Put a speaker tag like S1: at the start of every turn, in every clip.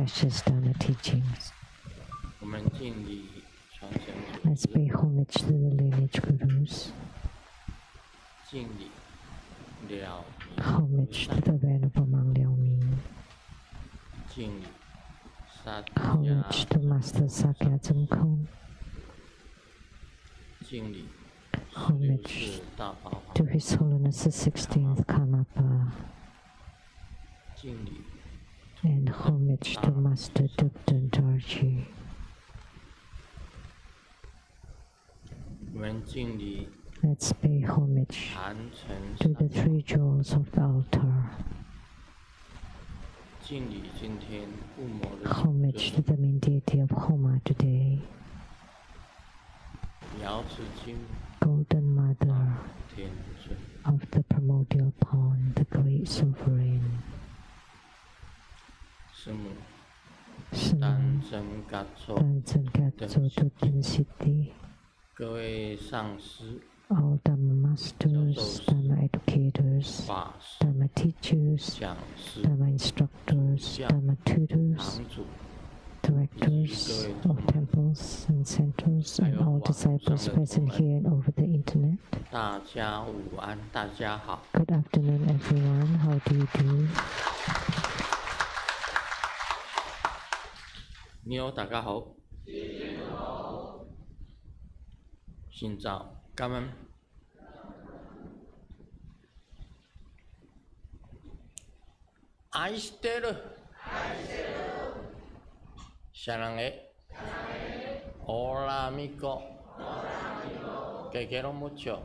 S1: precious Dharma teachings. Let's pay homage to the lineage gurus. Homage to the Venerable Mang Liao Ming. Homage to Master Sakya Zhengkong. Homage to His Holiness the 16th Karmapa. And homage to Master Dukden Dorji. Let's pay homage to the 3 jewels of the altar. Homage to the main deity of Homa today, Golden Mother of the primordial pond, the great sovereign. Tanzen Gatso Dukden City. All Dharma masters, Dharma educators, Dharma teachers, Dharma instructors, Dharma tutors, directors of temples and centers, and all disciples present here and over the internet. Good afternoon, everyone. How do you do?
S2: 你好，大家好。xin chào, cảm ơn. Aishiteru. Sarange. Hola, amigo. Que quiero mucho.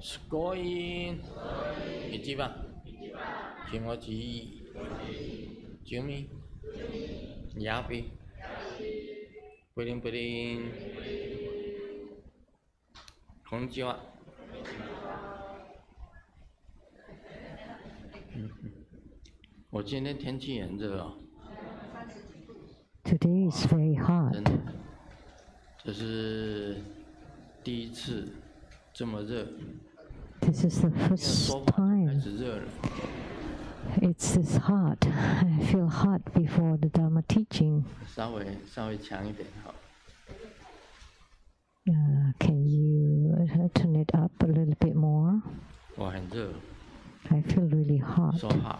S2: Sugoi. Ichiban. Kimochi. Jumi. Yapi. Pudding pudding. こんにちは。我今天天气很热哦。
S1: Today is very hot.
S2: 这是第一次这么热。
S1: This is the first time.
S2: 开始热了。
S1: It's this hot. I feel hot before the Dharma teaching.
S2: 稍微强一点好。
S1: Can you turn it up a little bit more?
S2: 我很热。
S1: I feel really hot.
S2: So hot.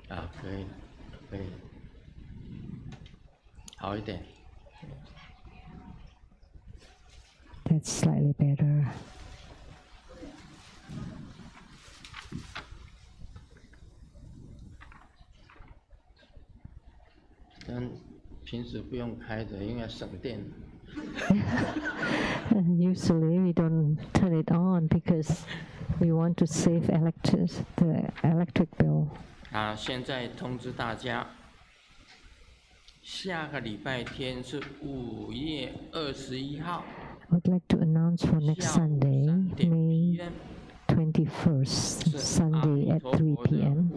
S2: Ah, 可以，可以，好一点。
S1: That's slightly better.
S2: 但平时不用开的，因为省电。
S1: Usually we don't turn it on because we want to save the electric bill.
S2: 现在通知大家，下个礼拜天是5月21号。
S1: I'd like to announce for next Sunday, May 21st, Sunday at 3 p.m.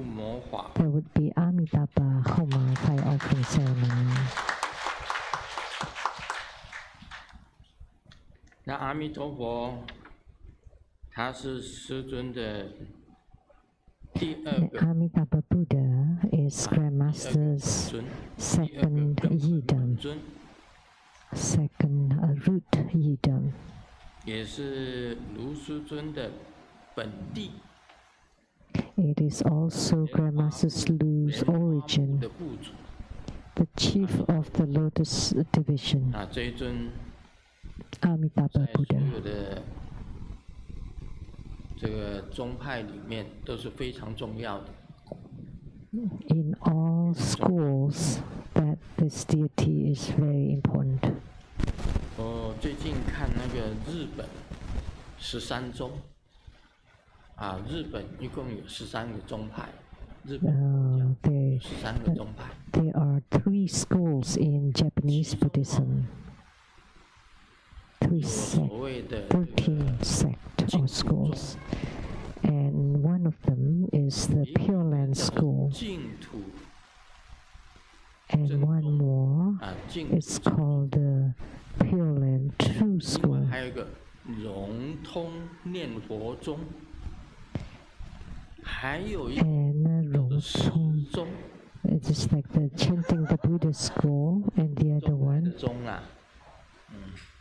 S1: There would be Amitabha Homa fire offering ceremony.
S2: 那阿弥陀佛，他是师尊的第2个。
S1: Amitabha Buddha is Grandmaster's second yidam, second root yidam.
S2: 也是卢师尊的本地。
S1: It is also Grandmaster Lu's origin, the chief of the Lotus Division.
S2: 这一尊
S1: Amitabha
S2: 在所
S1: Buddha.
S2: 有的这个宗派里面都是非常重要的。
S1: In all schools, that this deity is very important.
S2: 我最近看那个日本13宗，日本一共有13个宗派，日本有13个宗派。
S1: There are 3 schools in Japanese Buddhism. 13 sects or schools, and one of them is the Pure Land School. And one more, it's called the Pure and True School. And Rong Tong, it is like the chanting the Buddha school, and the other one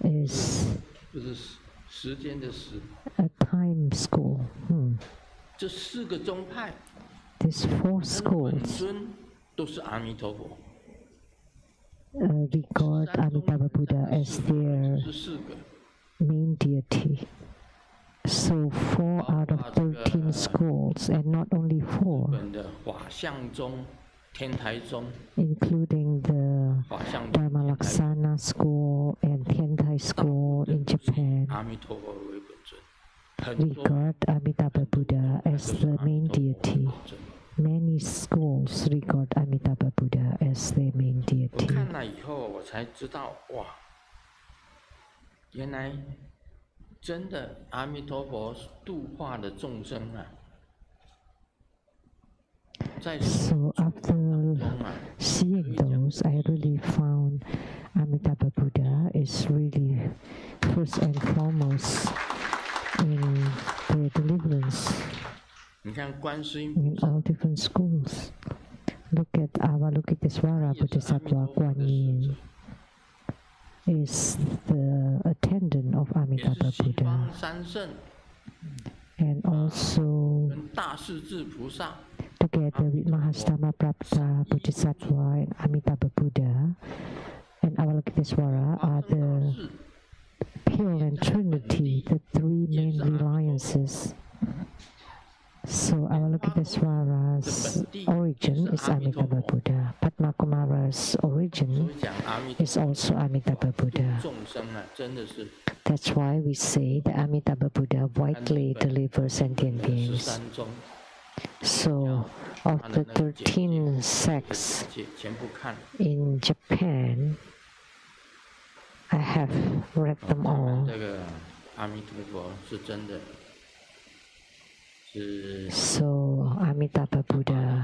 S1: is a time school. These four schools regard Amitabha Buddha as their main deity. So 4 out of 13 schools, and not only 4, including the Vimalakirti school and Tiantai school in Japan, regard Amitabha Buddha as the main deity. Many schools regard Amitabha Buddha as their main deity. So after seeing those, I really found Amitabha Buddha is really first and foremost in their deliverance in all different schools. Look at Avalokitesvara Bodhisattva Kuan Yin is the attendant of Amitabha Buddha, and also together with Mahastama Prapta Bodhisattva and Amitabha Buddha and Avalokitesvara are the Pure and Trinity, the 3 main reliances. So Avalokitesvara's origin is Amitabha Buddha. Padmakumara's origin is also Amitabha Buddha. That's why we say that Amitabha Buddha widely delivers sentient beings. So, of the 13 sects in Japan, I have read them all. So, Amitabha Buddha,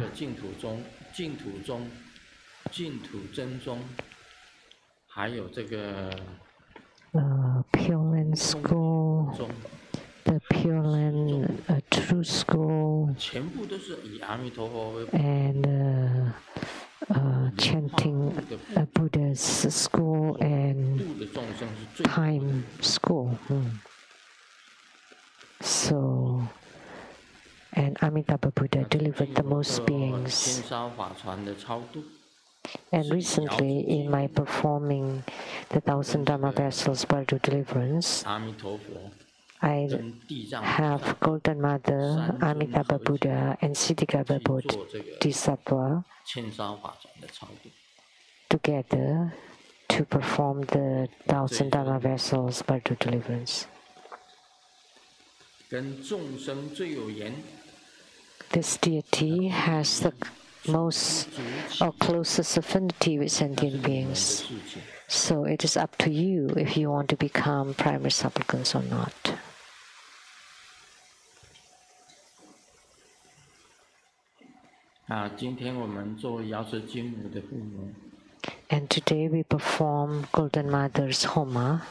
S1: Pure Land School, the Pure Land True School, and chanting Buddha's school and time school. So, and Amitabha Buddha delivered the most beings. And recently, in my performing the 1,000 Dharma vessels spiritual deliverance, I have Golden Mother, Amitabha Buddha, and Siddhikara Bodhisattva together to perform the 1,000 Dharma vessels spiritual deliverance. This deity has the most or closest affinity with sentient beings. So it is up to you if you want to become primary supplicants or not. And today we perform Golden Mother's Homa.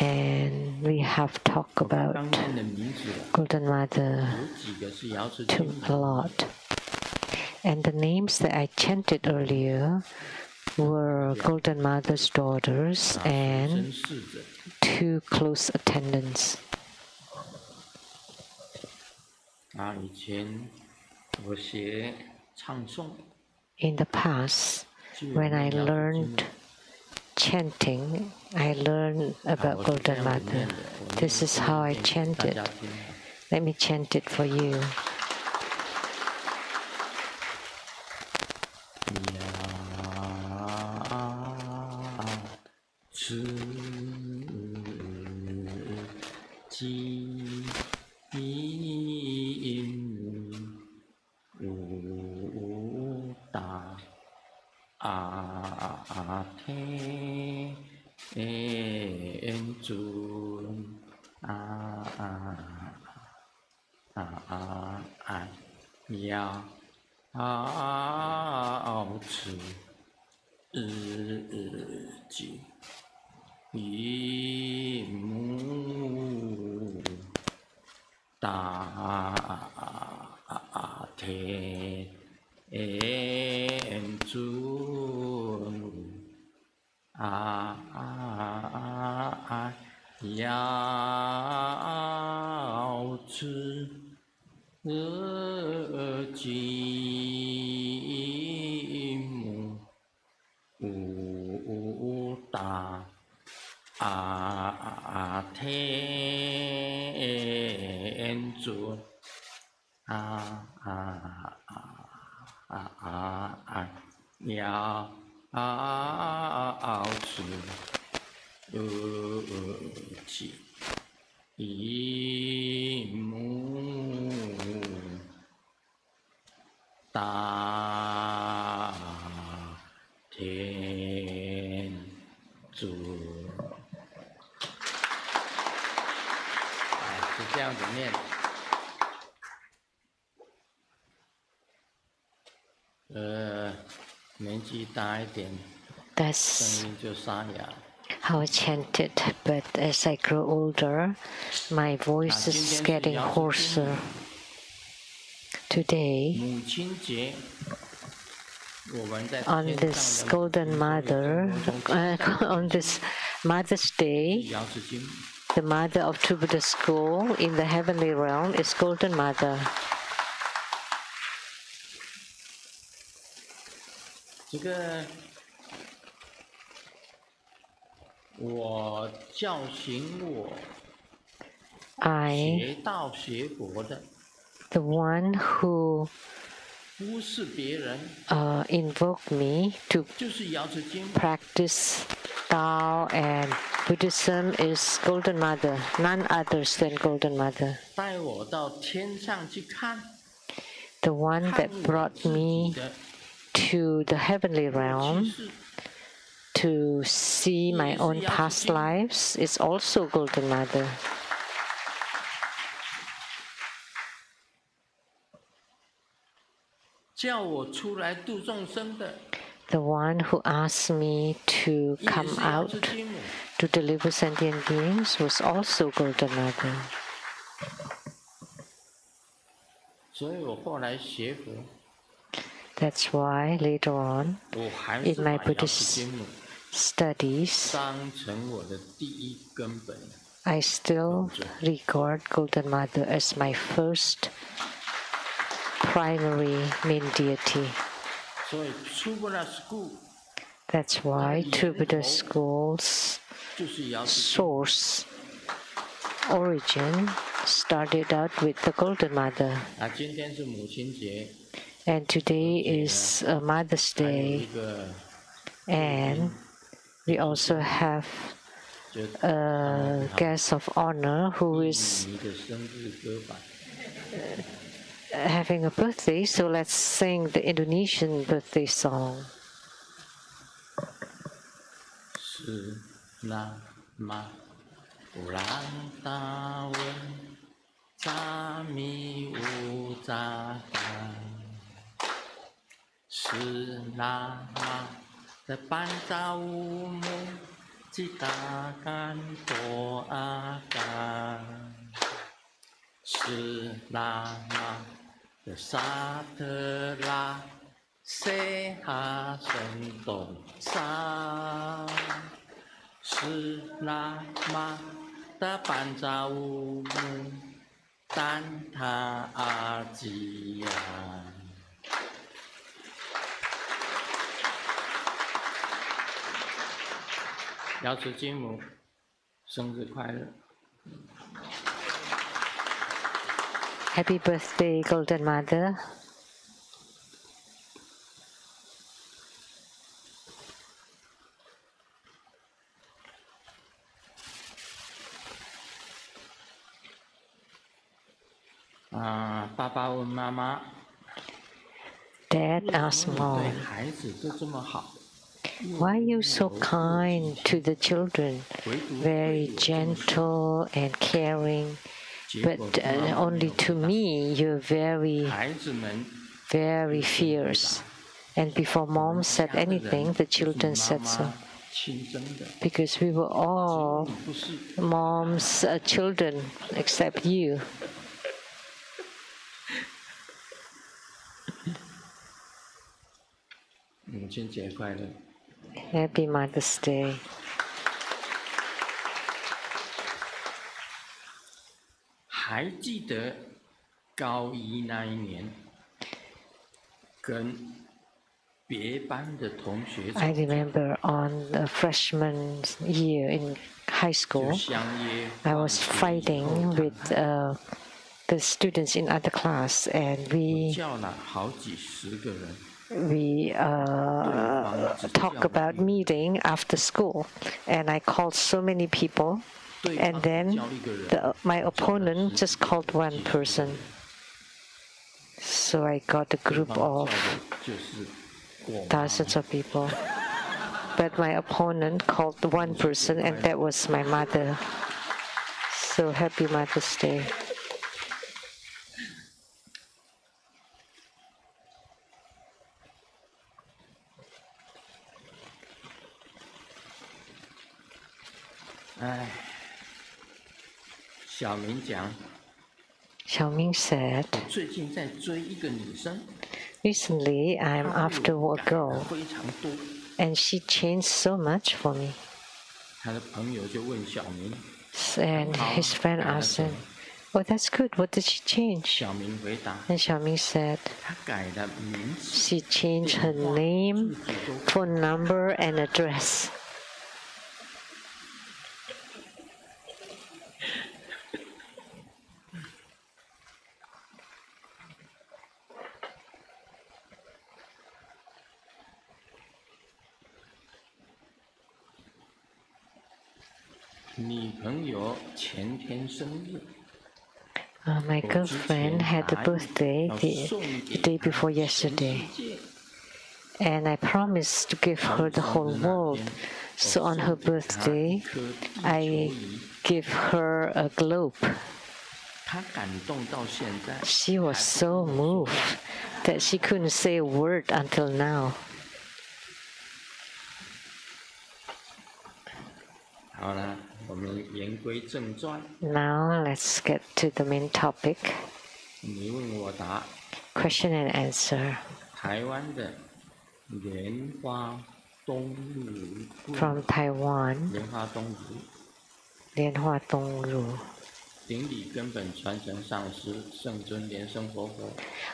S1: And we have talked about Golden Mother a lot. And the names that I chanted earlier were Golden Mother's daughters and 2 close attendants. In the past, when I learned chanting, I learned about Golden Mother. This is how I chanted. Let me chant it for you.
S2: 要持己一母大天主要持己母大天主要持己一母大天主。是这样子念。年纪大一点，声音就沙哑。
S1: How I chanted, but as I grow older, my voice is getting hoarser. Today, on this Golden Mother, on this Mother's Day, the Mother of True Buddha School in the heavenly realm is Golden Mother.
S2: 这个我教醒我学道学佛的
S1: the one who
S2: 忽视别人
S1: invoked me to
S2: 就是瑶池金母
S1: practice Tao and Buddhism is Golden Mother, none others than Golden Mother.
S2: 带我到天上去看
S1: The one that brought me to the heavenly realm to see my own past lives is also Golden Mother.
S2: 叫我出来度众生的
S1: The one who asked me to come out to deliver sentient beings was also Golden Mother.
S2: 所以我后来学佛
S1: That's why later on, in my Buddhist studies, I still regard Golden Mother as my first primary main deity. That's why True Buddha School's source, origin, started out with the Golden Mother. And today is Mother's Day, and we also have a guest of honor who is having a birthday, so let's sing the Indonesian birthday song.
S2: Selamat ulang tahun kami ucapkan. Selamat tahunmu kita akan doakan. Selamat sejahtera, sehat sentosa. Selamat tahunmu tanpa ajian. 瑶池金母，生日快乐
S1: ！Happy birthday, Golden Mother!
S2: 爸爸问妈妈
S1: Dad asked Mom,
S2: 对孩子都这么好。
S1: Why are you so kind to the children, very gentle and caring, but only to me you're very, very fierce. And before mom said anything, the children said so. Because we were all mom's children, except you. Happy Mother's Day. I remember on the freshman year in high school, I was fighting with the students in other class, and we talk about meeting after school, and I called so many people, and then my opponent just called one person. So I got a group of thousands of people. But my opponent called one person, and that was my mother. So happy Mother's Day. Xiaoming said, recently I'm after a girl, and she changed so much for me. And his friend asked him, oh, that's good. What did she change? And Xiaoming said, she changed her name, phone number, and address. My girlfriend had a birthday the day before yesterday, and I promised to give her the whole world. So on her birthday, I give her a globe. She was so moved that she couldn't say a word until now. Now let's get to the main topic. Question and answer. From Taiwan, Lianhua Dongru.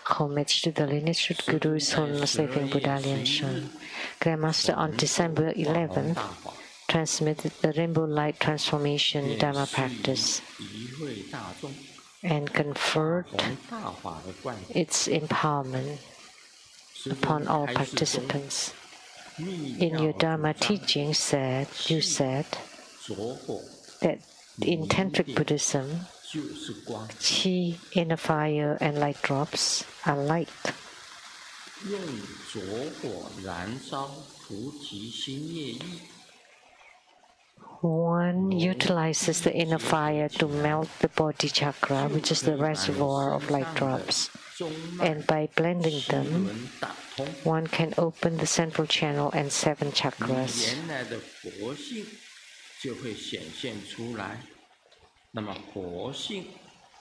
S1: Homage to the lineage Guru, Holiness Living Buddha Lian Sheng. Grandmaster on December 11th transmitted the Rainbow Light Transformation Dharma practice and conferred its empowerment upon all participants. In your Dharma teaching, you said that in Tantric Buddhism, Qi, inner fire, and light drops are light. One utilizes the inner fire to melt the body chakra, which is the reservoir of light drops. And by blending them, one can open the central channel and 7 chakras.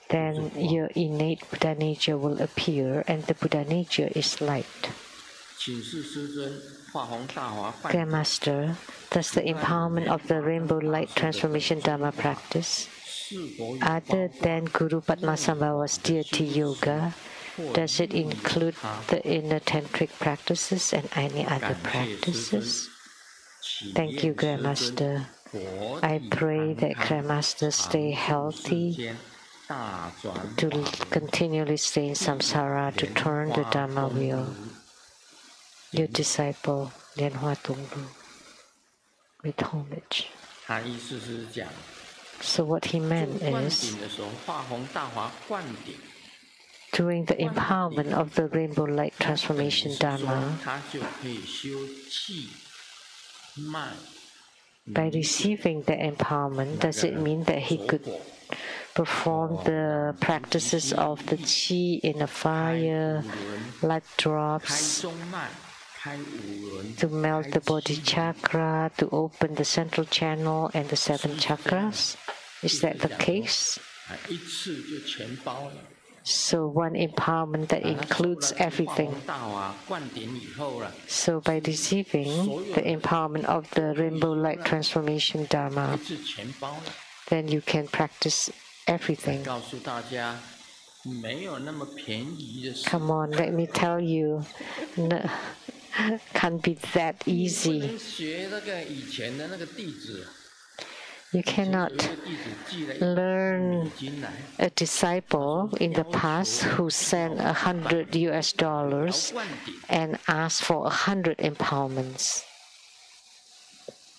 S1: Then your innate Buddha nature will appear, and the Buddha nature is light. Grandmaster, does the empowerment of the Rainbow Light Transformation Dharma practice, other than Guru Padmasambhava's deity yoga, does it include the inner tantric practices and any other practices? Thank you, Grandmaster. I pray that Grandmaster stay healthy, to continually stay in samsara, to turn the Dharma wheel. Your disciple, Lianhua Dongru, with homage. So what he meant is, during the empowerment of the Rainbow Light Transformation Dharma, by receiving the empowerment, does it mean that he could perform the practices of the qi in the fire, light drops, to melt the body chakra, to open the central channel and the 7 chakras. Is that the case? So one empowerment that includes everything. So by receiving the empowerment of the rainbow light transformation Dharma, then you can practice everything. Come on, let me tell you, can't be that easy. You cannot learn a disciple in the past who sent $100 and asked for 100 empowerments.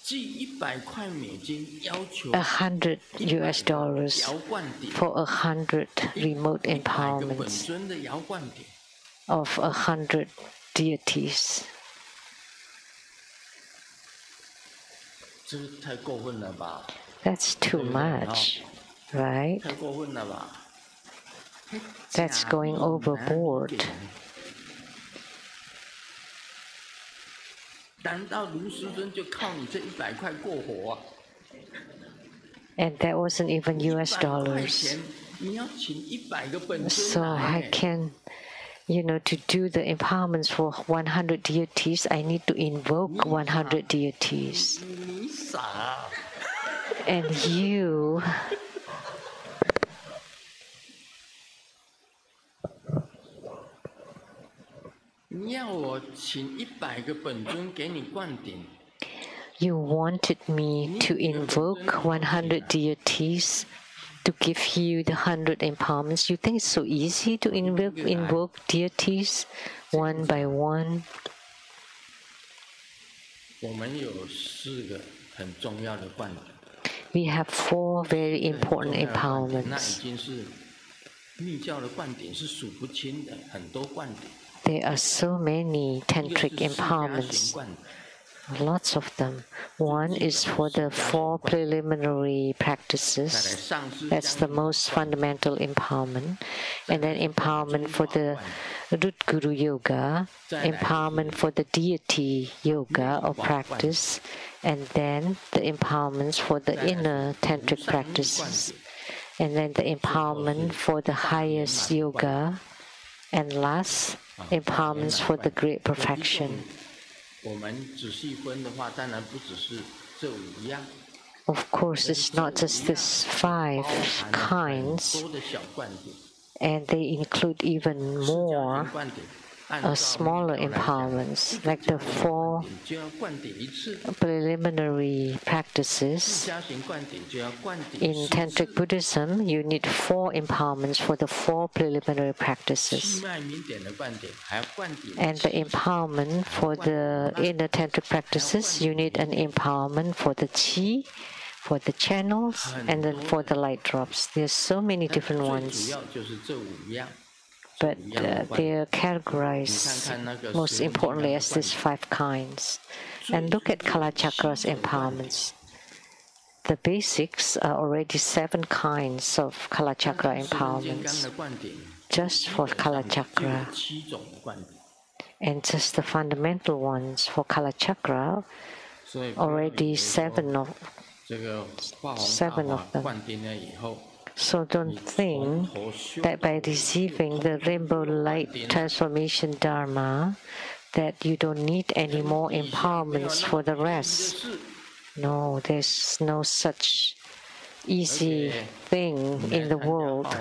S1: $100 for 100 remote empowerments of 100 deities. That's too much, right? That's going overboard. And that wasn't even US dollars. So I can, to do the empowerments for 100 deities, I need to invoke 100 deities. And you wanted me to invoke 100 deities to give you the 100 empowerments. You think it's so easy to invoke deities one by one? We have 4 very important empowerments. There are so many tantric empowerments, lots of them. One is for the 4 preliminary practices. That's the most fundamental empowerment. And then empowerment for the Root Guru Yoga, empowerment for the deity yoga or practice, and then the empowerments for the inner tantric practices, and then the empowerment for the highest yoga, and last, empowerments for the great perfection. Of course, it's not just these 5 kinds, and they include even more smaller empowerments, like the 4 preliminary practices. In Tantric Buddhism, you need 4 empowerments for the 4 preliminary practices. And the empowerment for the inner Tantric practices, you need an empowerment for the qi, for the channels, and then for the light drops. There's so many different ones. But they are categorized most importantly as these 5 kinds. And look at Kalachakra's empowerments. The basics are already 7 kinds of Kalachakra empowerments, just for Kalachakra. And just the fundamental ones for Kalachakra, already 7 of them. So don't think that by receiving the rainbow light transformation Dharma, that you don't need any more empowerments for the rest. No, there's no such easy thing in the world.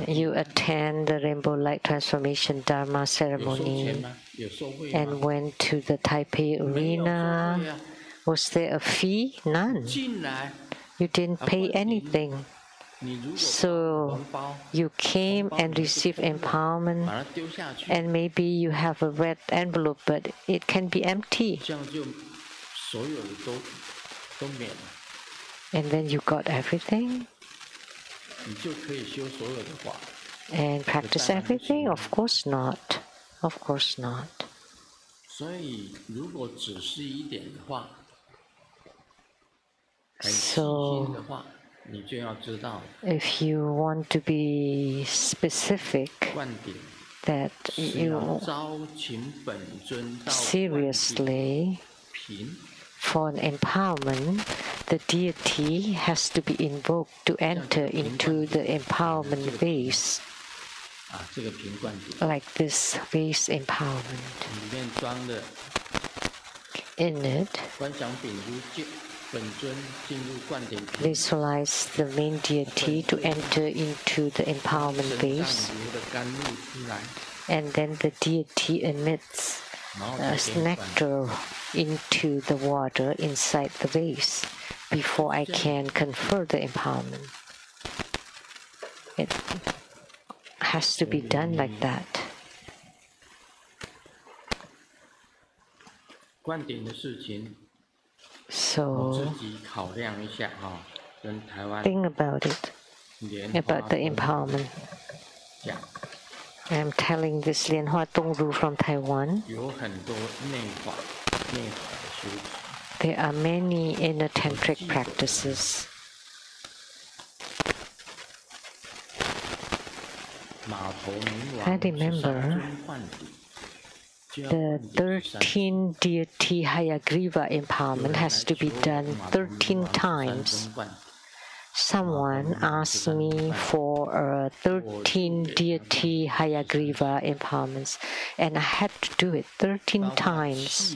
S1: You attend the rainbow light transformation Dharma ceremony and went to the Taipei arena. Was there a fee? None. You didn't pay anything. So you came and received empowerment, and maybe you have a red envelope, but it can be empty. And then you got everything? And practice everything? Of course not. Of course not. So, if you want to be specific, that you seriously, for an empowerment, the deity has to be invoked to enter into the empowerment vase, like this vase empowerment. In it, visualize the main deity to enter into the empowerment vase, and then the deity emits nectar into the water inside the vase before I can confer the empowerment. It has to be done like that. So, think about it, about the empowerment. I'm telling this Lianhua Tongru from Taiwan. There are many inner tantric practices. I remember the 13 deity Hayagriva empowerment has to be done 13 times. Someone asked me for 13 deity Hayagriva empowerments, and I had to do it 13 times.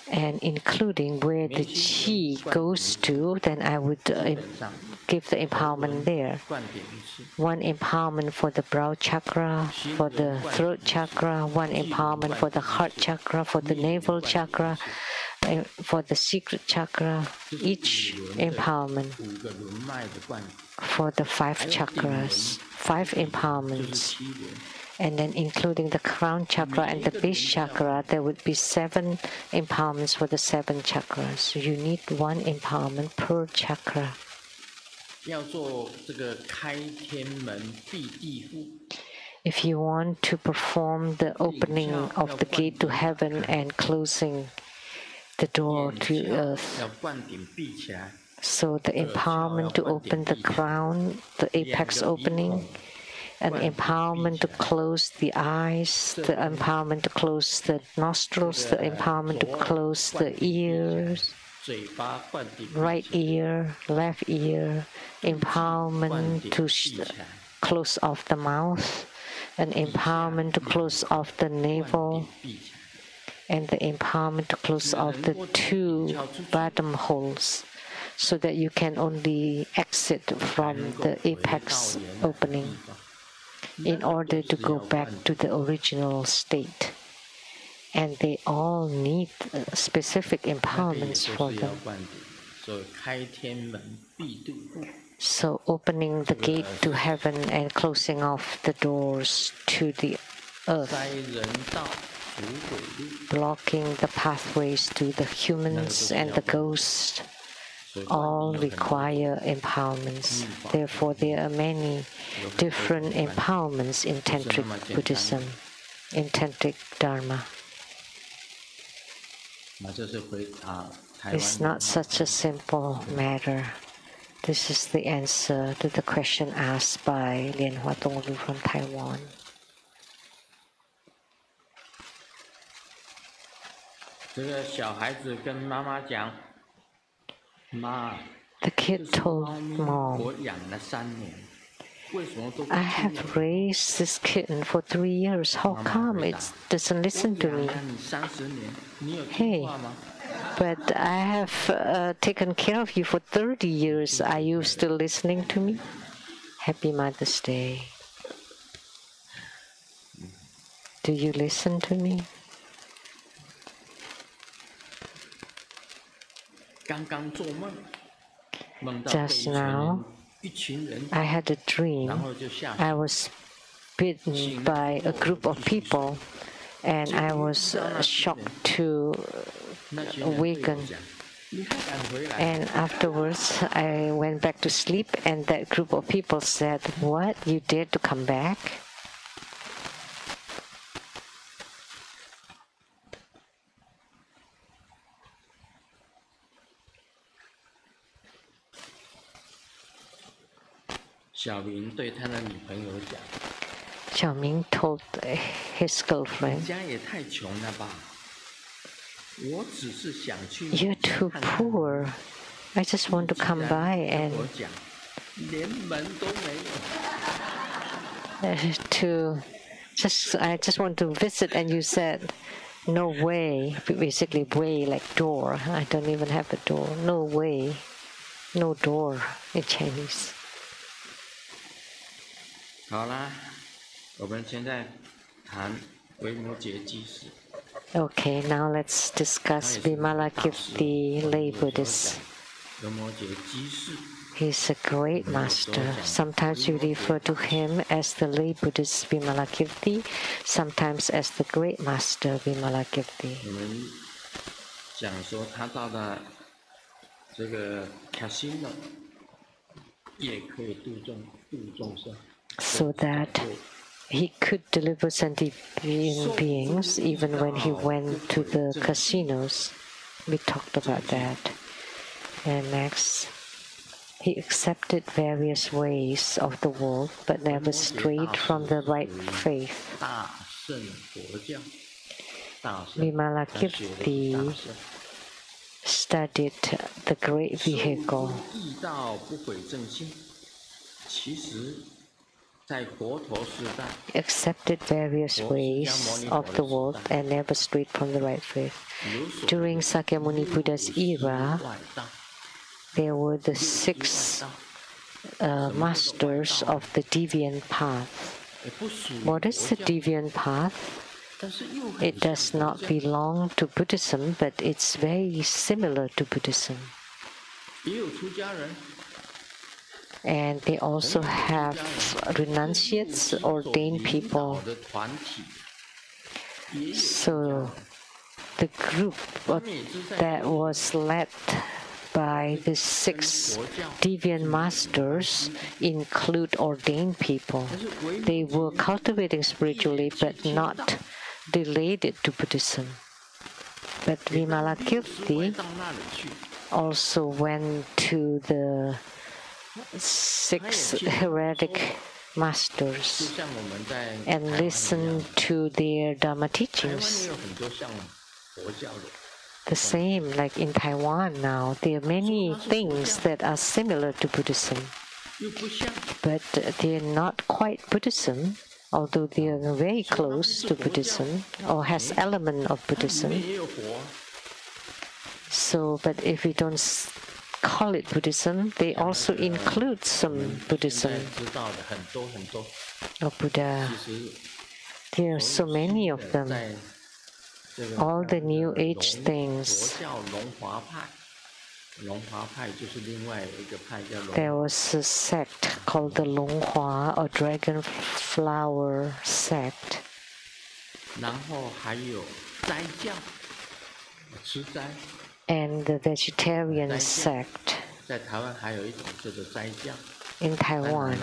S1: And including where the chi goes to, then I would give the empowerment there. One empowerment for the brow chakra, for the throat chakra, one empowerment for the heart chakra, for the navel chakra, for the secret chakra, each empowerment for the 5 chakras, 5 empowerments. And then including the crown chakra and the base chakra, there would be 7 empowerments for the 7 chakras. So you need 1 empowerment per chakra. If you want to perform the opening of the gate to heaven and closing the door to earth, so the empowerment to open the crown, the apex opening, an empowerment to close the eyes, the empowerment to close the nostrils, the empowerment to close the ears, right ear, left ear, empowerment to close off the mouth, an empowerment to close off the navel, and the empowerment to close off the 2 bottom holes, so that you can only exit from the apex opening in order to go back to the original state. And they all need specific empowerments for them. So opening the gate to heaven and closing off the doors to the earth, blocking the pathways to the humans and the ghosts, all require empowerments. Therefore, there are many different empowerments in Tantric Buddhism, in Tantric Dharma. It's not such a simple matter. This is the answer to the question asked by Lianhua Tonglu from Taiwan. The kid told mom, I have raised this kitten for 3 years. How come it doesn't listen to me? Hey, but I have taken care of you for 30 years. Are you still listening to me? Happy Mother's Day. Do you listen to me? Just now, I had a dream. I was bitten by a group of people, and I was shocked to awaken. And afterwards, I went back to sleep, and that group of people said, "What? You dared to come back?" Xiaoming told his girlfriend, "You're too poor. I just want to come by and I just want to visit, and you said, no way," basically way like door. I don't even have a door. No way, no door in Chinese.
S2: 好啦，我们现在谈维摩诘居士。
S1: Okay, now let's discuss Vimalakirti lay Buddhist. He's a great master. Sometimes you refer to him as the lay Buddhist Vimalakirti, sometimes as the great master Vimalakirti.
S2: 我们讲说他到了这个 casino 也可以度众生。
S1: So that he could deliver sentient beings even when he went to the casinos. We talked about that. And next, he accepted various ways of the world, but never strayed from the right faith. Vimalakirti studied the great vehicle. Accepted various ways of the world and never strayed from the right faith. During Sakyamuni Buddha's era, there were the 6 masters of the deviant path. What is the deviant path? It does not belong to Buddhism, but it's very similar to Buddhism. And they also have renunciates, ordained people. So the group that was led by the 6 deviant masters include ordained people. They were cultivating spiritually but not related to Buddhism. But Vimalakirti also went to the 6 heretic masters and listened to their Dharma teachings. The same like in Taiwan now, there are many things that are similar to Buddhism, but they're not quite Buddhism, although they are very close to Buddhism or has element of Buddhism. So, but if we don't call it Buddhism, they also include some Buddhism or Buddha. There are so many of them. All the New Age things. There was a sect called the Longhua or Dragon Flower sect. And the vegetarian sect. In Taiwan,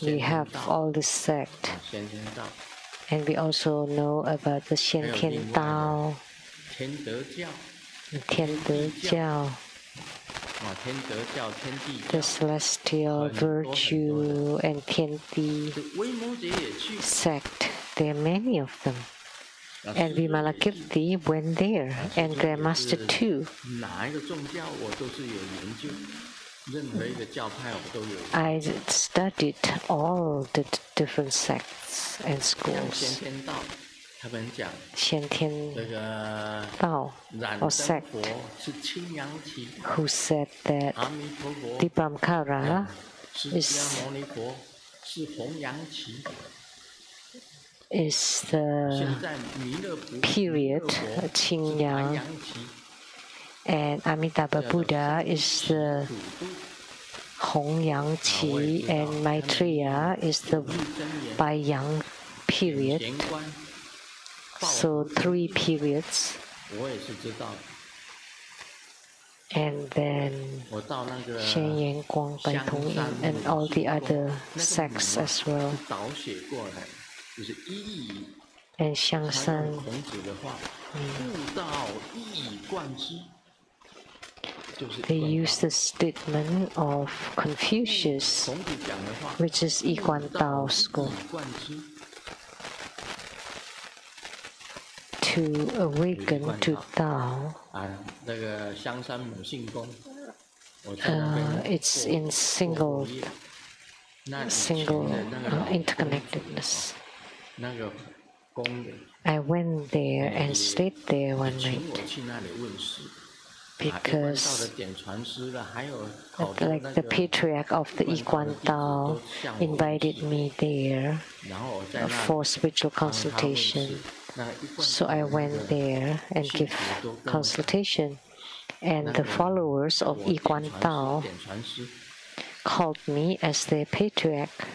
S1: we have all this sect. And we also know about the Xian Tian Dao, Tian De Jiao, the celestial virtue and Tian Di sect. There are many of them. And Vimalakirti went there, and their master too. I studied all the different sects and schools. Xian Tian Dao or sect, who said that Dipamkara is the period, Qingyang, and Amitabha Buddha is the Hongyang Qi, and Maitreya is the Baiyang period. So 3 periods. And then Shen Yan Guang, Bai Tong Yin, and all the other sects as well. And Xiangshan. they use the statement of Confucius, which is Yiguan Dao school, to awaken to Tao. It's in single interconnectedness. I went there and stayed there one night because like the patriarch of the Yiguan Dao invited me there for spiritual consultation. So I went there and give consultation, and the followers of Yiguan Dao called me as their patriarch.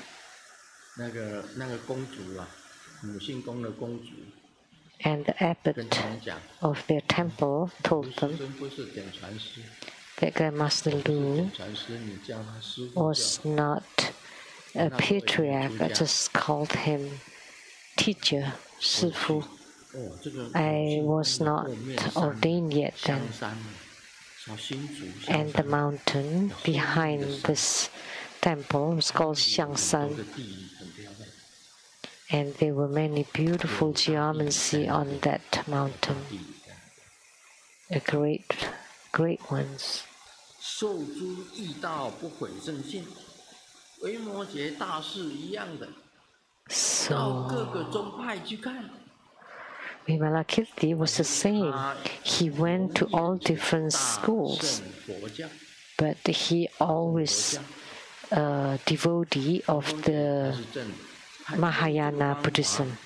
S1: And the abbot of their temple told them that Grandmaster Lu was not a patriarch. I just called him teacher, Sifu. I was not ordained yet then. And the mountain behind this temple was called Xiangshan. And there were many beautiful geometry on that mountain, great ones. So Vimalakirti was the same. He went to all different schools, but he always a devotee of the Mahayana Buddhism.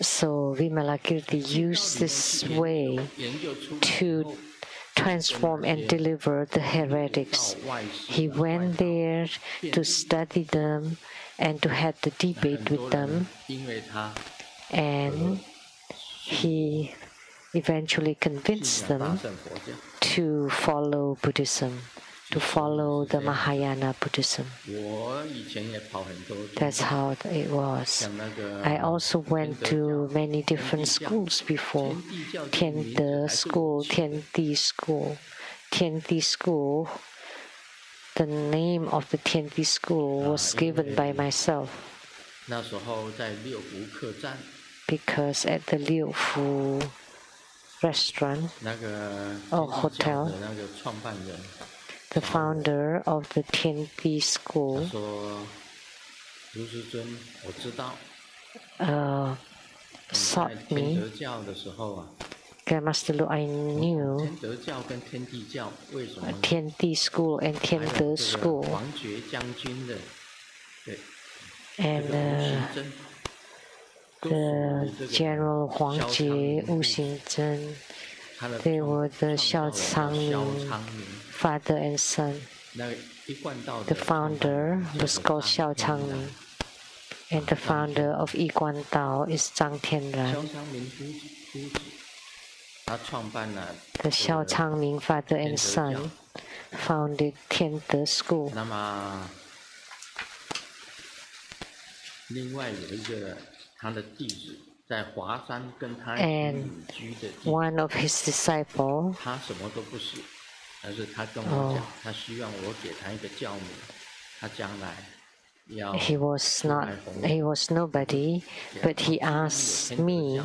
S1: So Vimalakirti used this way to transform and deliver the heretics. He went there to study them and to have the debate with them, and he eventually convinced them to follow Buddhism, to follow the Mahayana Buddhism. That's how it was. I also went to many different schools before. Tiande school, Tiandi school. Tiandi school, the name of the Tiandi school was given by myself. Because at the Liufu restaurant or hotel, the founder of the Tiandi school sought me. Grandmaster Lu, I knew Tiandi school and Tiande school. And the General Huang Jie, Wu Xingzhen, they were the Xiao Changming, father and son. The founder was called Xiao Changming, and the founder of Yiguan Dao is Zhang Tianran. The Xiao Changming, father and son, founded Tiande school. And one of his disciples, he was nobody, but he asked me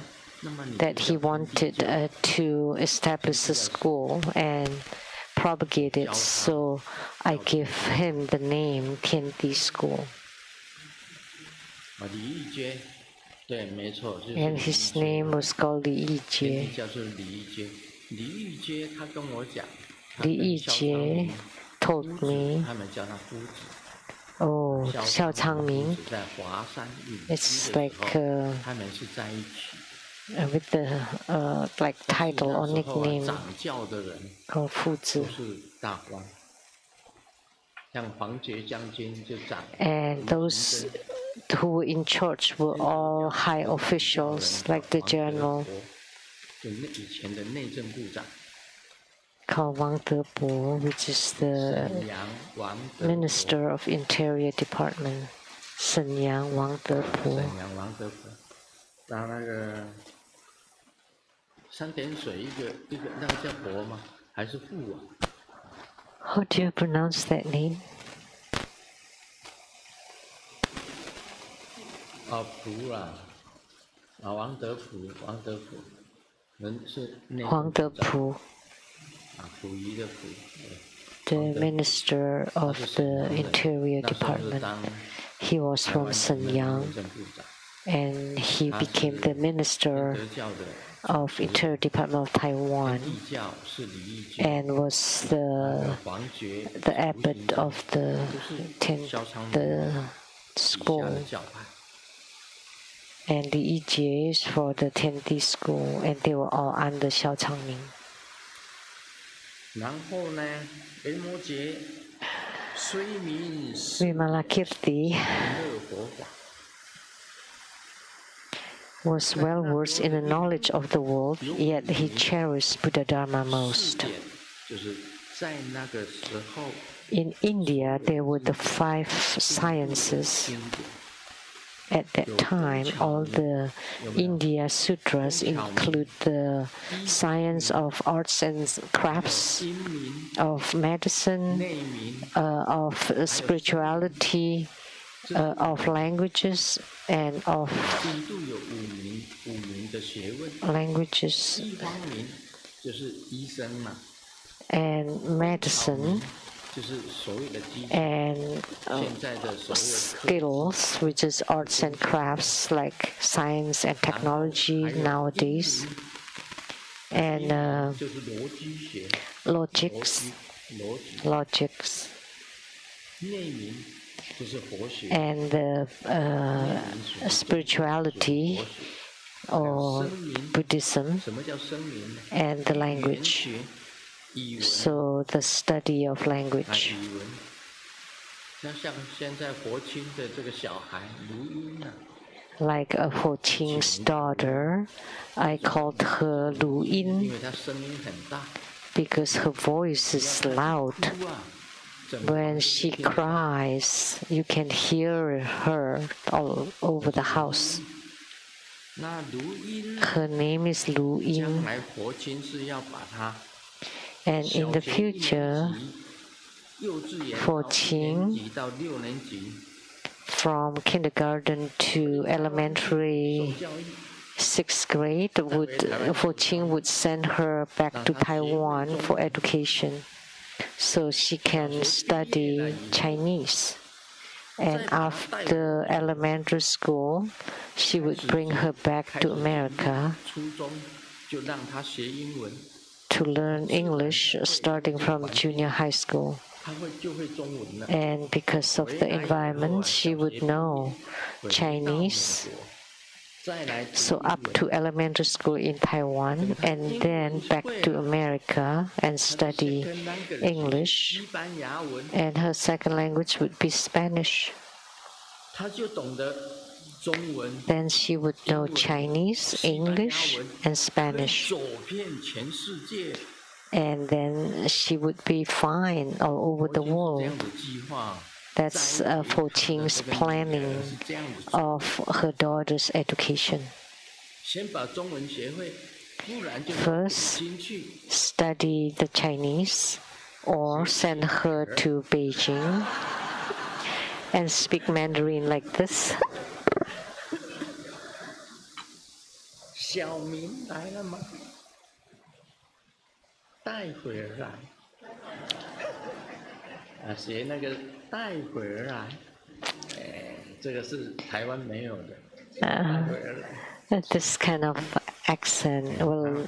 S1: that he wanted to establish a school and propagate it, so I gave him the name Tiandi School. And his name was called Li Yijie. Li Yijie told me, oh, Xiao Changming, it's like with the like title or nickname called Fuzi. And those who were in charge were all high officials, like the general called Wang Debo, which is the Minister of Interior Department, Shenyang Wang Debo. How do you pronounce that name?
S2: 蒲啦，王德福，人是内
S1: 黄德普。
S2: 溥仪的溥。
S1: The Minister of the Interior Department. He was from Shenyang, and he became the Minister of Interior Department of Taiwan, and was the abbot of the school, and the Yijie is for the Tiandi school, and they were all under Xiao Changming.
S2: 然后呢，维摩诘虽名
S1: Vimalakirti was well versed in the knowledge of the world, yet he cherished Buddha Dharma most. In India, there were the 5 sciences. At that time, all the India sutras include the science of arts and crafts, of medicine, of spirituality, of languages, and of languages and medicine, and skills, which is arts and crafts like science and technology nowadays, and logics, and spirituality or Buddhism, and the language. So the study of language. Like Ho Qing's daughter, I called her Lu Yin because her voice is loud. When she cries, you can hear her all over the house. Her name is Lu Yin. And in the future, for Qing, from kindergarten to elementary 6th grade, for Qing would send her back to Taiwan for education, so she can study Chinese. And after elementary school, she would bring her back to America to learn English starting from junior high school. And because of the environment, she would know Chinese. So up to elementary school in Taiwan, and then back to America and study English. And her second language would be Spanish. Then she would know Chinese, English, and Spanish. And then she would be fine all over the world. That's for Qing's planning of her daughter's education. First, study the Chinese, or send her to Beijing and speak Mandarin like this.
S2: 小明来了吗？待会儿来。学那个待会儿来，这个是台湾没有的。待会儿来。
S1: This kind of accent will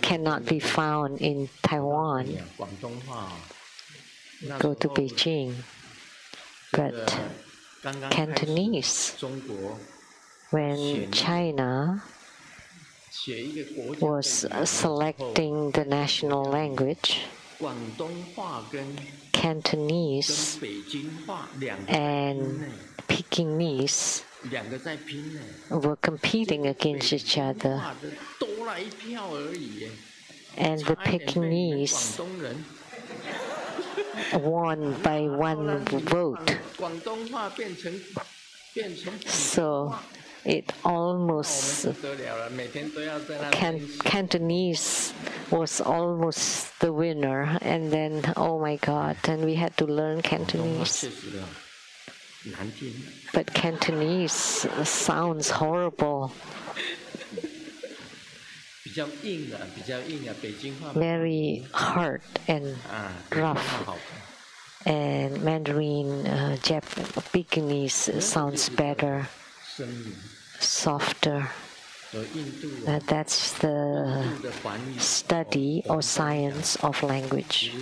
S1: cannot be found in Taiwan. Go to Beijing, but Cantonese. When China was selecting the national language, Cantonese and Pekingese were competing against each other. And the Pekingese won by 1 vote. So it almost Cantonese was almost the winner, and then oh my God, and we had to learn Cantonese. But Cantonese sounds horrible. Very hard and rough. And Mandarin, Pekingese sounds better, softer. That's the study or science of language.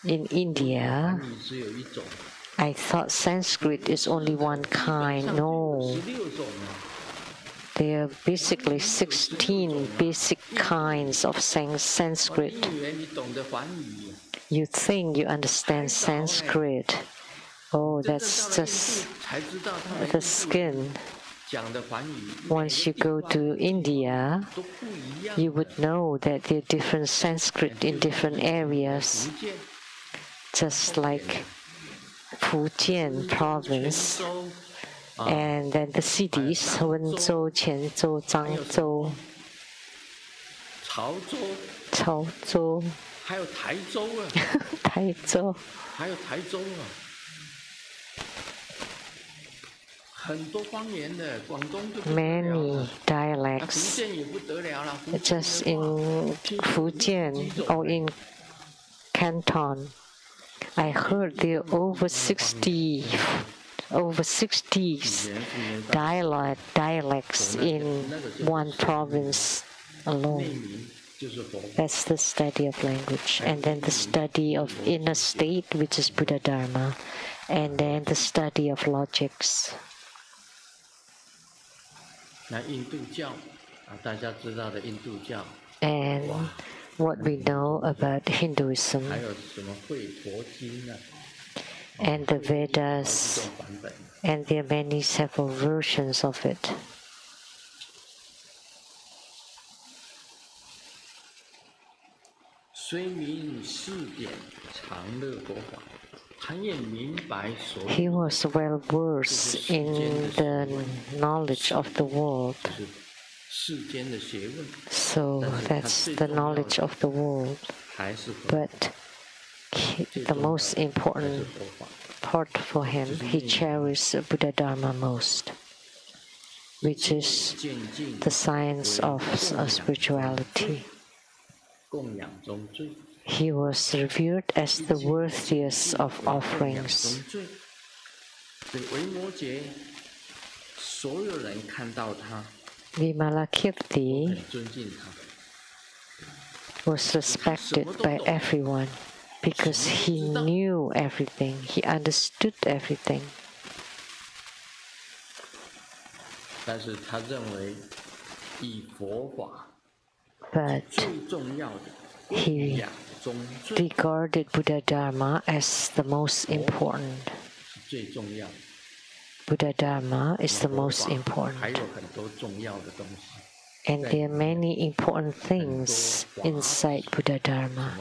S1: In India, I thought Sanskrit is only one kind. No. There are basically 16 basic kinds of Sanskrit. You think you understand Sanskrit. Oh, that's just the skin. Once you go to India, you would know that there are different Sanskrit in different areas. Just like Fujian province, and then the cities, Wenzhou, Qianzhou, Zhangzhou, Chaozhou, Taizhou. Many dialects. Just in Fujian or in Canton, I heard there are over 60 dialects in one province alone. That's the study of language. And then the study of inner state, which is Buddha Dharma. And then the study of logics. And what we know about Hinduism and the Vedas, and there are many several versions of it. He was well versed in the knowledge of the world. So that's the knowledge of the world. But the most important part for him, he cherished Buddha Dharma most, which is the science of spirituality. He was revered as the worthiest of offerings. Vimalakirti was respected by everyone because he knew everything, he understood everything. But he regarded Buddha Dharma as the most important. Buddha Dharma is the most important. And there are many important things inside Buddha Dharma.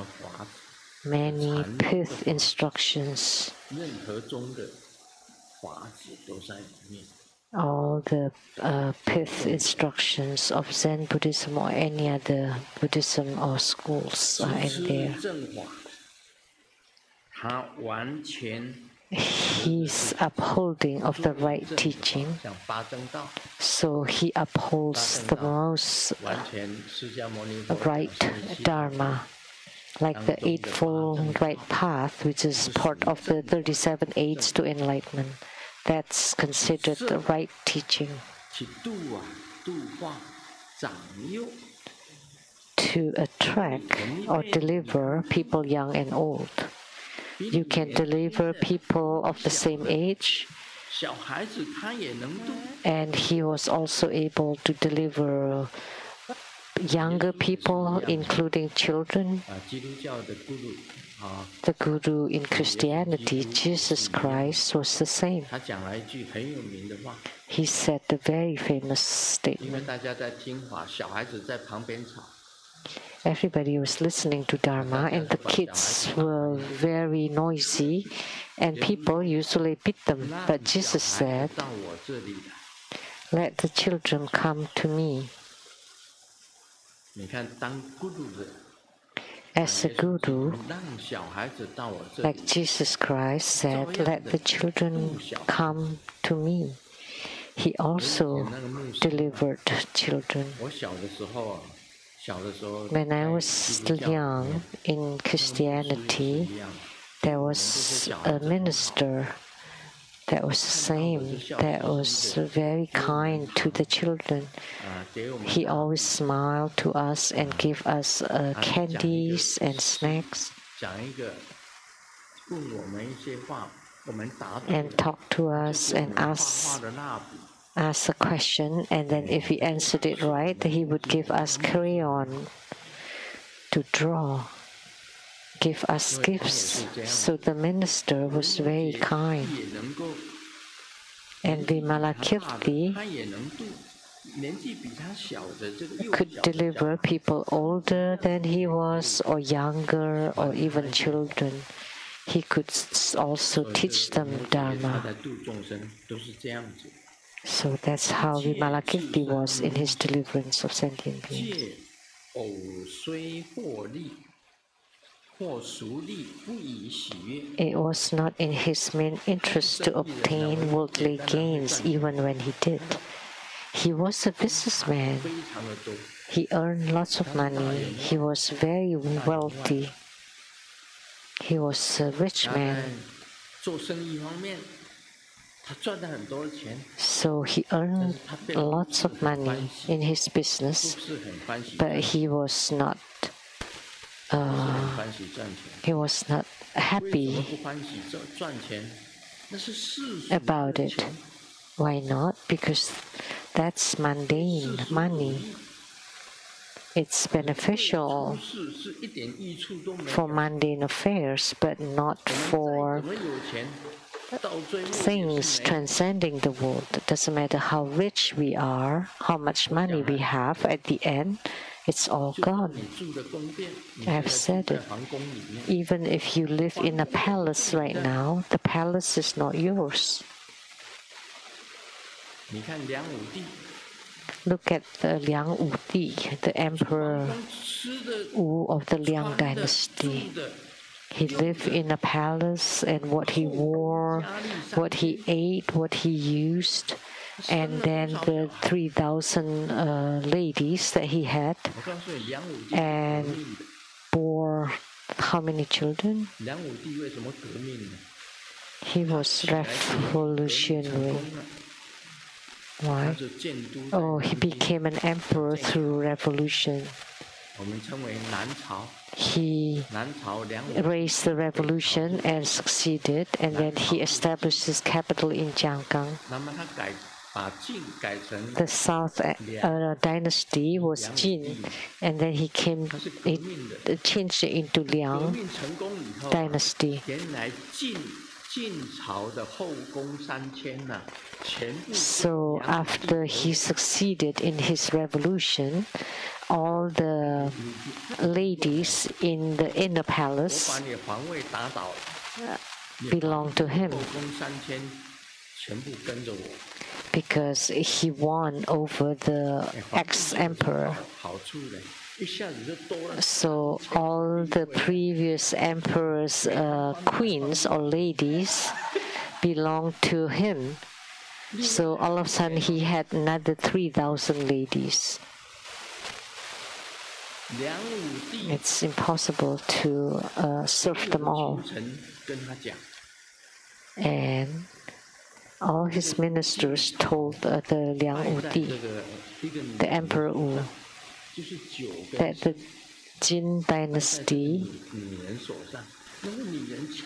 S1: Many pith instructions. All the pith instructions of Zen Buddhism or any other Buddhism or schools are in there. He's upholding of the right teaching, so he upholds the most right Dharma, like the Eightfold Right Path, which is part of the 37 Aids to Enlightenment. That's considered the right teaching. To attract or deliver people young and old. You can deliver people of the same age, and he was also able to deliver younger people, including children. The Guru in Christianity, Jesus Christ, was the same. He said the very famous statement. everybody was listening to Dharma, and the kids were very noisy, and people usually beat them. But Jesus said, "Let the children come to me." As a guru, like Jesus Christ said, "Let the children come to me." He also delivered children. When I was young in Christianity, there was a minister that was the same, that was very kind to the children. He always smiled to us and gave us candies and snacks and talked to us and asked a question, and then if we answered it right, he would give us crayon to draw, give us gifts. So the minister was very kind. And Vimalakirti could deliver people older than he was, or younger, or even children. He could also teach them Dharma. So that's how Vimalakirti was in his deliverance of sentient beings. It was not in his main interest to obtain worldly gains, even when he did. He was a businessman. He earned lots of money. He was very wealthy. He was a rich man. So he earned lots of money in his business, but he was not happy about it. Why not? Because that's mundane money. It's beneficial for mundane affairs, but not for things transcending the world. It doesn't matter how rich we are, how much money we have, at the end, it's all gone. I have said it. Even if you live in a palace right now, the palace is not yours. Look at the Liang Wuti, the Emperor Wu of the Liang dynasty. He lived in a palace, and what he wore, what he ate, what he used, and then the 3,000 ladies that he had, and bore how many children? He was revolutionary. Why? Oh, he became an emperor through revolution. He raised the revolution and succeeded, and then he established his capital in Jianggang. The South dynasty was Jin, and then he changed it into Liang dynasty. So after he succeeded in his revolution, all the ladies in the inner palace belonged to him, because he won over the ex-emperor. So all the previous emperor's queens or ladies belonged to him. So all of a sudden he had another 3,000 ladies. It's impossible to serve them all. And all his ministers told the Liang Wuti, the Emperor Wu, that the Jin dynasty,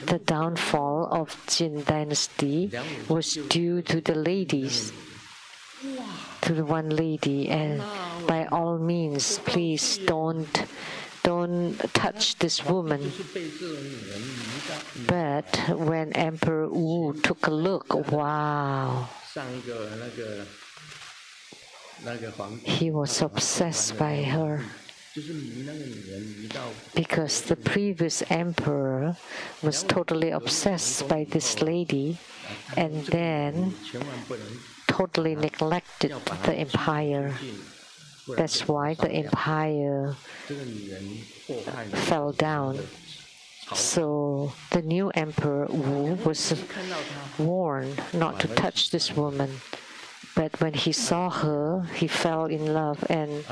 S1: the downfall of Jin dynasty was due to the ladies, to the one lady, and by all means, please don't touch this woman. But when Emperor Wu took a look, wow, he was obsessed by her. because the previous emperor was totally obsessed by this lady and then totally neglected the empire. That's why the empire fell down. So the new emperor Wu was warned not to touch this woman. But when he saw her, he fell in love and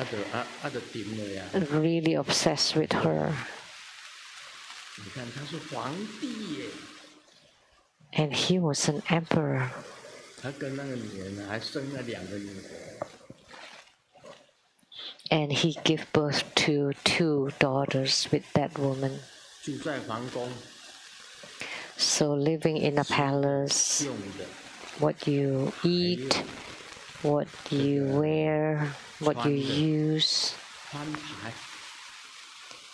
S1: really obsessed with her. And he was an emperor. And he gave birth to 2 daughters with that woman. So living in a palace, what you eat, what you wear, what you use,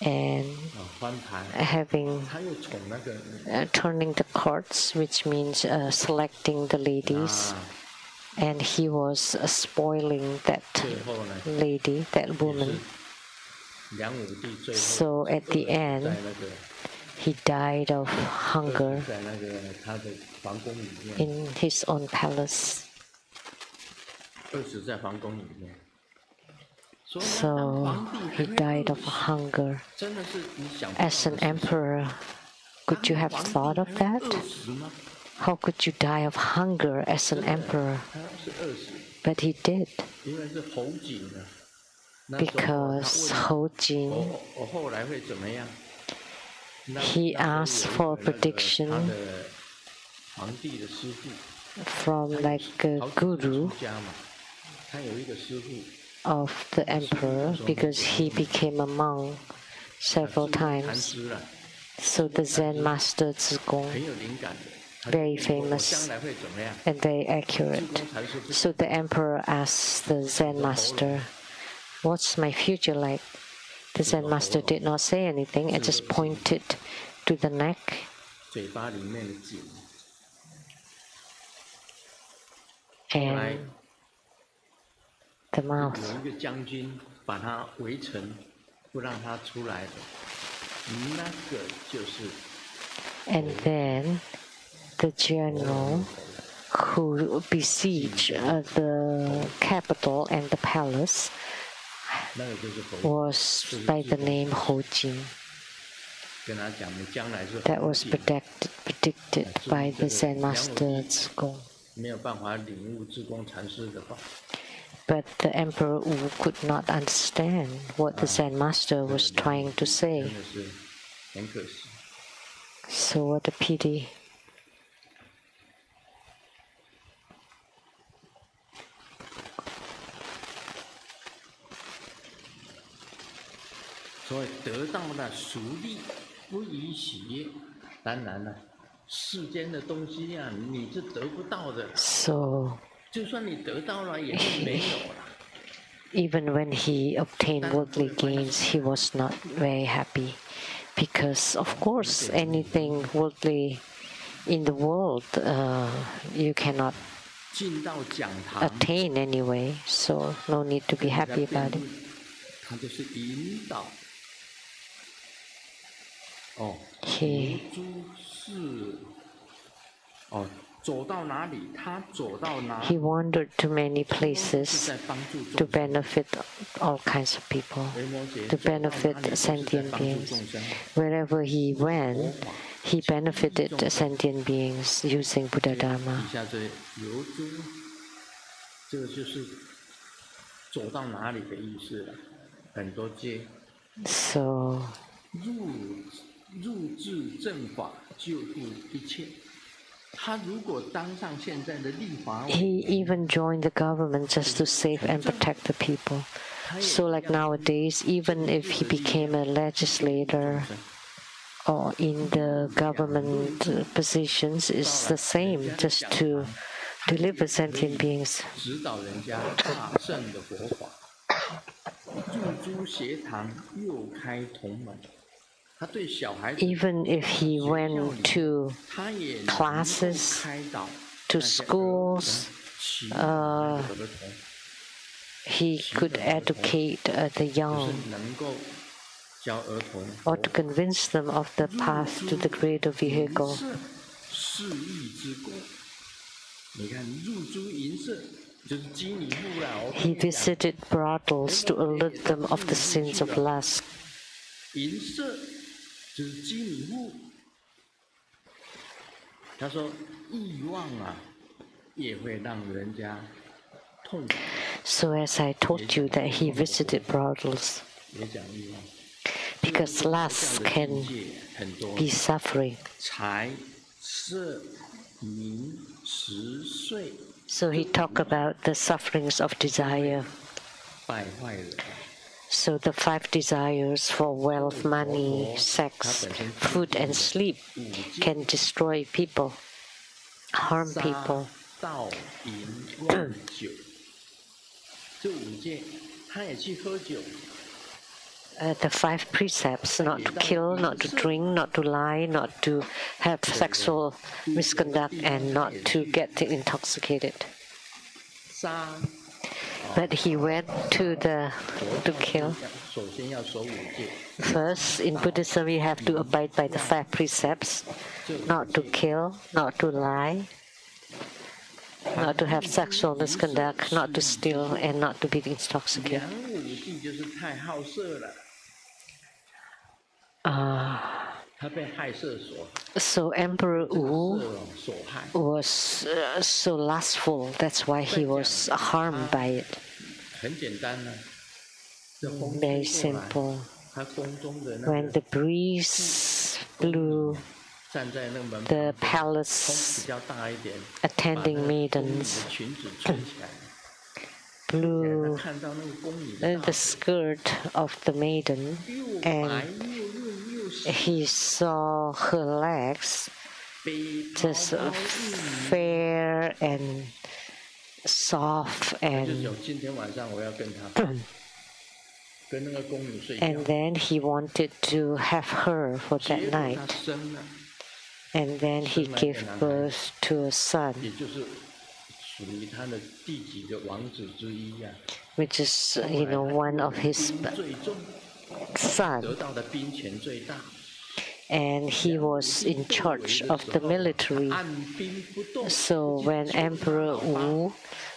S1: and having turning the cards, which means selecting the ladies, and he was spoiling that lady, that woman. So at the end, he died of hunger in his own palace. So he died of hunger. As an emperor, could you have thought of that? How could you die of hunger as an emperor? But he did. Because Ho Jin, he asked for a prediction from like a guru of the emperor, because he became a monk several times. So the Zen master Zigong, very famous and very accurate. So the emperor asked the Zen master, "What's my future like?" The Zen master did not say anything and just pointed to the neck. And the mouth. And then the general who besieged the capital and the palace was by the name Ho Jin. That was predicted by the Zen master Zigong. But the Emperor Wu could not understand what the Zen master was trying to say. So what a pity. So even when he obtained worldly gains, he was not very happy, because of course anything worldly in the world you cannot attain anyway, so no need to be happy about it. He wandered to many places to benefit all kinds of people, to benefit sentient beings. Wherever he went, he benefited sentient beings using Buddha Dharma. So he even joined the government just to save and protect the people. So like nowadays, even if he became a legislator or in the government positions, it's the same, just to deliver sentient beings. Even if he went to classes, to schools, he could educate the young or to convince them of the path to the greater vehicle. He visited brothels to alert them of the sins of lust. So as I told you that he visited brothels, because lust can be suffering. So he talked about the sufferings of desire. So the 5 desires for wealth, money, sex, food, and sleep can destroy people, harm people. The 5 precepts: not to kill, not to drink, not to lie, not to have sexual misconduct, and not to get intoxicated. But he went to kill. First, in Buddhism, we have to abide by the 5 precepts: not to kill, not to lie, not to have sexual misconduct, not to steal, and not to be intoxicated. So Emperor Wu was so lustful. That's why he was harmed by it. Very simple. When the breeze blew, the palace attending maidens blew the skirt of the maiden, and he saw her legs just fair and soft, and then he wanted to have her for that night. And then he gave birth to a son, which is, one of his sons. And he was in charge of the military. So when Emperor Wu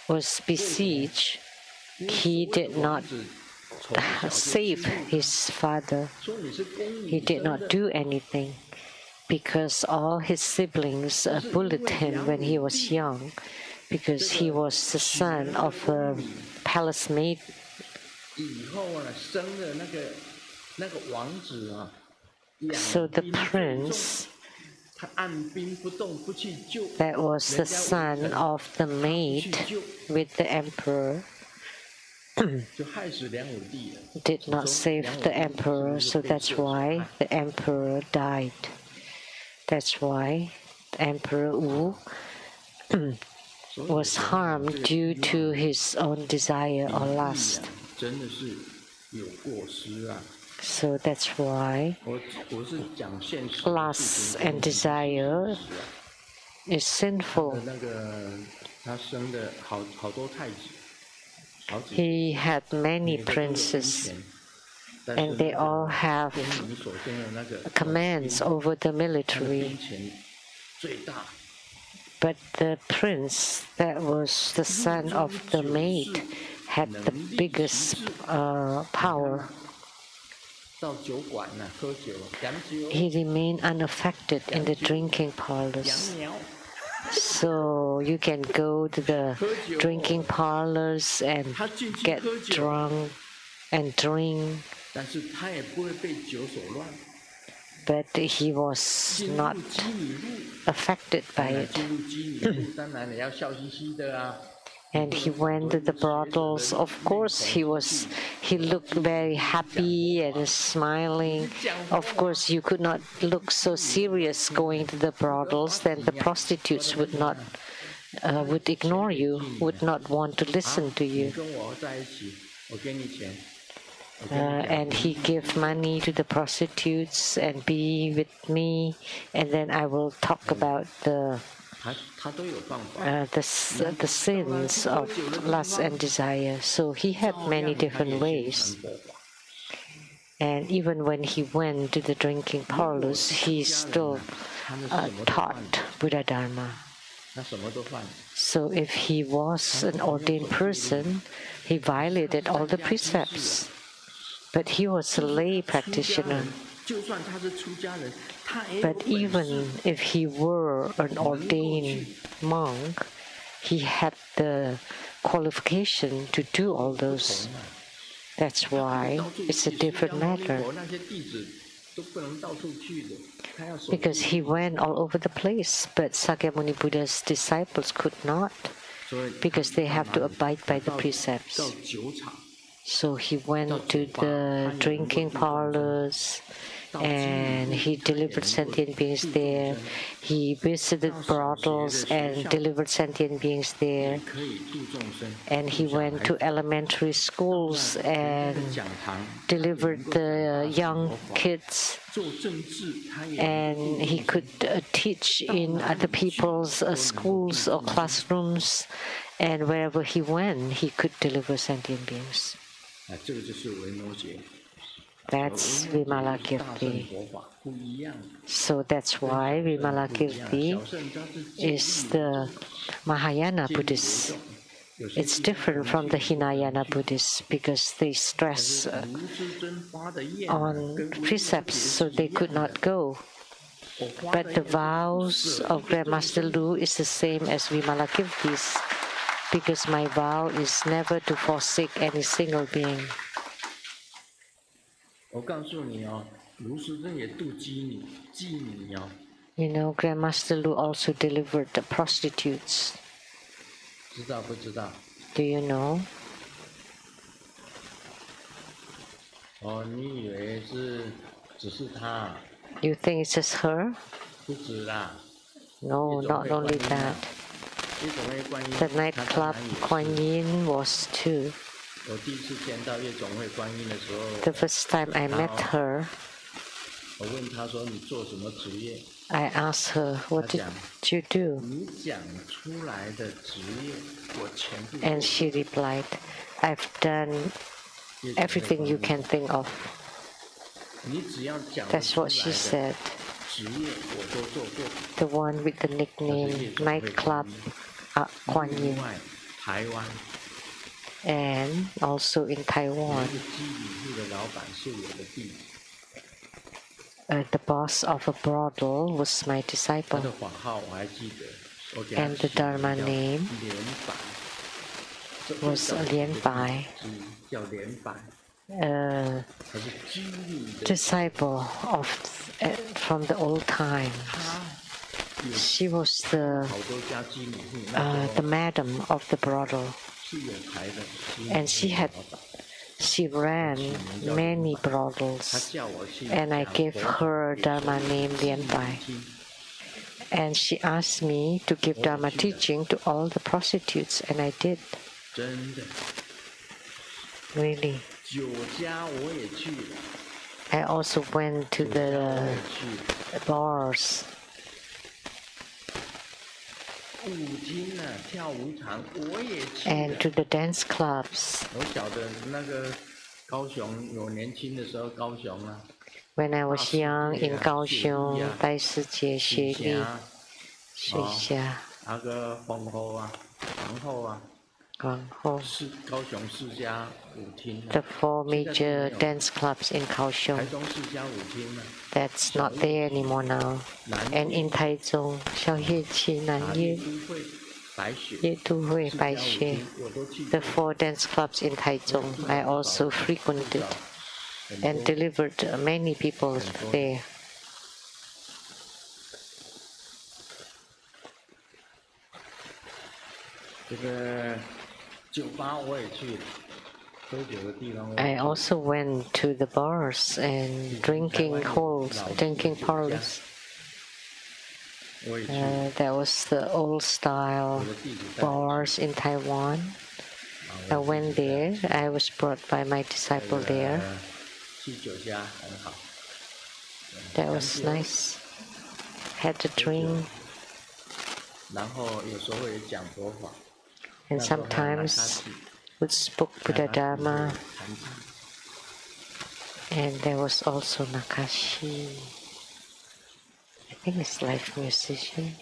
S1: was besieged, he did not save his father. He did not do anything, because all his siblings bullied him when he was young, because he was the son of a palace maid. So the prince, that was the son of the maid with the emperor, did not save the emperor, so that's why the emperor died. That's why the Emperor Wu was harmed due to his own desire or lust. So that's why lust and desire is sinful. He had many princes, and they all have commands over the military. But the prince, that was the son of the maid, had the biggest power. He remained unaffected in the drinking parlors. So you can go to the drinking parlors and get drunk and drink. But he was not affected by it. And he went to the brothels. Of course, he looked very happy and smiling. Of course, you could not look so serious going to the brothels. Then the prostitutes would ignore you, would not want to listen to you. And he gave money to the prostitutes and be with me, and then I will talk about the the sins of lust and desire. So he had many different ways. And even when he went to the drinking parlors, he still taught Buddha Dharma. So if he was an ordained person, he violated all the precepts. But he was a lay practitioner. But even if he were an ordained monk, he had the qualification to do all those. That's why it's a different matter. Because he went all over the place, but Sakyamuni Buddha's disciples could not, because they have to abide by the precepts. So he went to the drinking parlors, and he delivered sentient beings there. He visited brothels and delivered sentient beings there. And he went to elementary schools and delivered the young kids. And he could teach in other people's schools or classrooms. And wherever he went, he could deliver sentient beings. That's Vimalakirti. So that's why Vimalakirti is the Mahayana Buddhist. It's different from the Hinayana Buddhists because they stress on precepts, so they could not go. But the vows of Grandmaster Lu is the same as Vimalakirti's, because my vow is never to forsake any single being. You know, Grandmaster Lu also delivered the prostitutes. Do you know? You think it's just her? No, not only that. The nightclub Kuan Yin was too. The first time I met her, I asked her, what did you do? And she replied, I've done everything you can think of. That's what she said. The one with the nickname Nightclub Kuan Yin. And also in Taiwan, the boss of a brothel was my disciple. And the Dharma name was Lian Bai, a disciple from the old times. She was the madam of the brothel. And she ran many brothels, and I gave her Dharma name Lian Bai. And she asked me to give Dharma teaching to all the prostitutes, and I did. Really. I also went to the bars. And to the dance clubs. When I was young in Kaohsiung, 戴师姐、雪莉、水霞、皇后 the four major dance clubs in Kaohsiung. That's not there anymore now. And in Taichung, 小夜曲、南夜、夜都会、白雪 the four dance clubs in Taichung I also frequented and delivered many people there. I also went to the bars and drinking parlors. That was the old style bars in Taiwan. I went there. I was brought by my disciple there. That was nice. Had a drink. And sometimes would spoke Buddha Dharma. And there was also Nakashi. I think it's live musician.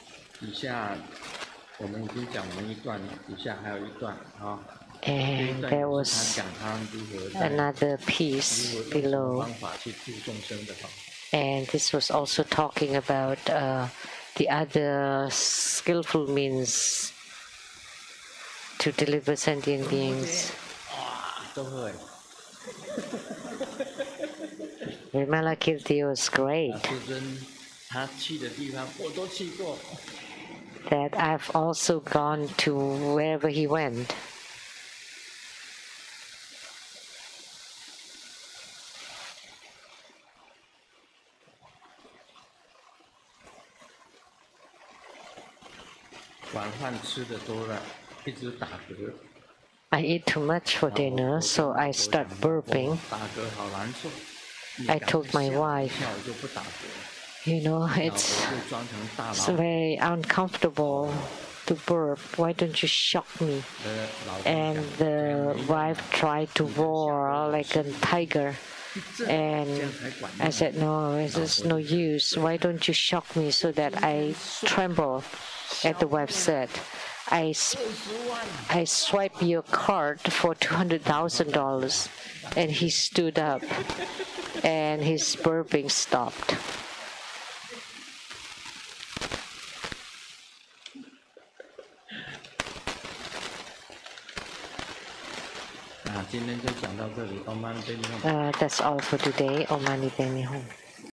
S1: And there was another piece below. And this was also talking about the other skillful means to deliver sentient beings. Vimalakirti was great. That I've also gone to wherever he went. I eat too much for dinner, so I start burping. I told my wife, you know, it's very uncomfortable to burp. Why don't you shock me? And the wife tried to roar like a tiger. And I said, no, it's just no use. Why don't you shock me so that I tremble? And the wife said, I swipe your card for $200,000. And he stood up and his burping stopped. That's all for today. Om Mani Padme Hum.